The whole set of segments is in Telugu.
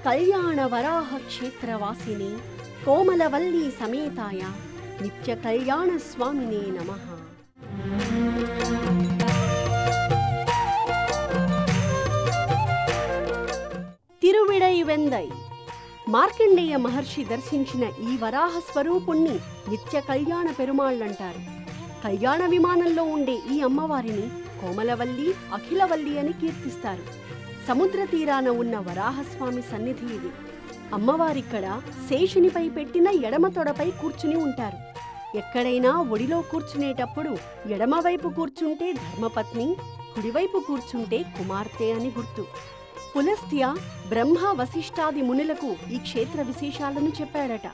కళ్యాణ వరాహ క్షేత్రవాసిని కోమలవల్లి సమేతాయ నిత్య కళ్యాణ స్వామినే నమః. తిరువిడైవెందై మార్కండేయ మహర్షి దర్శించిన ఈ వరాహ స్వరూపుణ్ణి నిత్య కళ్యాణ పెరుమాళ్ళంటారు. కళ్యాణ విమానంలో ఉండే ఈ అమ్మవారిని కోమలవల్లి, అఖిలవల్లి అని కీర్తిస్తారు. సముద్ర తీరాన ఉన్న వరాహస్వామి సన్నిధి ఇది. అమ్మవారిక్కడ శేషునిపై పెట్టిన ఎడమ తొడపై కూర్చుని ఉంటారు. ఎక్కడైనా ఒడిలో కూర్చునేటప్పుడు ఎడమవైపు కూర్చుంటే ధర్మపత్ని, కుడివైపు కూర్చుంటే కుమార్తె అని గుర్తు. పులస్త్య బ్రహ్మ వశిష్ఠాది మునులకు ఈ క్షేత్ర విశేషాలను చెప్పాడట.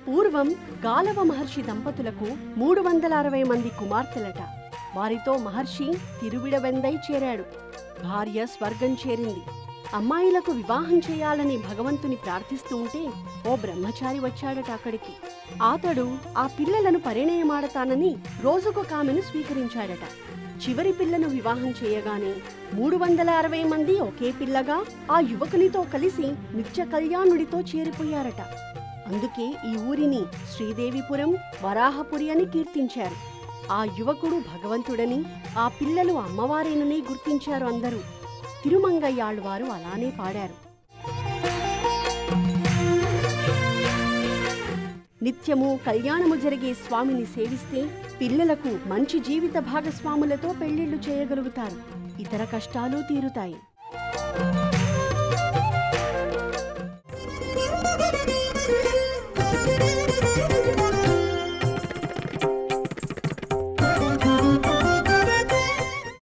పూర్వం గాలవ మహర్షి దంపతులకు 360 మంది కుమార్తెలట. వారితో మహర్షి తిరువిడవెందై చేరాడు. భార్య స్వర్గం చేరింది. అమ్మాయిలకు వివాహం చేయాలని భగవంతుని ప్రార్థిస్తూ ఉంటే ఓ బ్రహ్మచారి వచ్చాడట అక్కడికి. అతడు ఆ పిల్లలను పరిణయమాడతానని రోజుకొక ఆమెను స్వీకరించాడట. చివరి పిల్లను వివాహం చేయగానే 360 మంది ఒకే పిల్లగా ఆ యువకునితో కలిసి నిత్య కళ్యాణుడితో చేరిపోయారట. అందుకే ఈ ఊరిని శ్రీదేవిపురం, వరాహపురి అని కీర్తించారు. ఆ యువకుడు భగవంతుడని, ఆ పిల్లలు అమ్మవారేనని గుర్తించారు అందరూ. తిరుమంగయ్యాళ్వారు అలానే పాడారు. నిత్యము కళ్యాణము జరిగే స్వామిని సేవిస్తే పిల్లలకు మంచి జీవిత భాగస్వాములతో పెళ్లిళ్లు చేయగలుగుతారు. ఇతర కష్టాలు తీరుతాయి.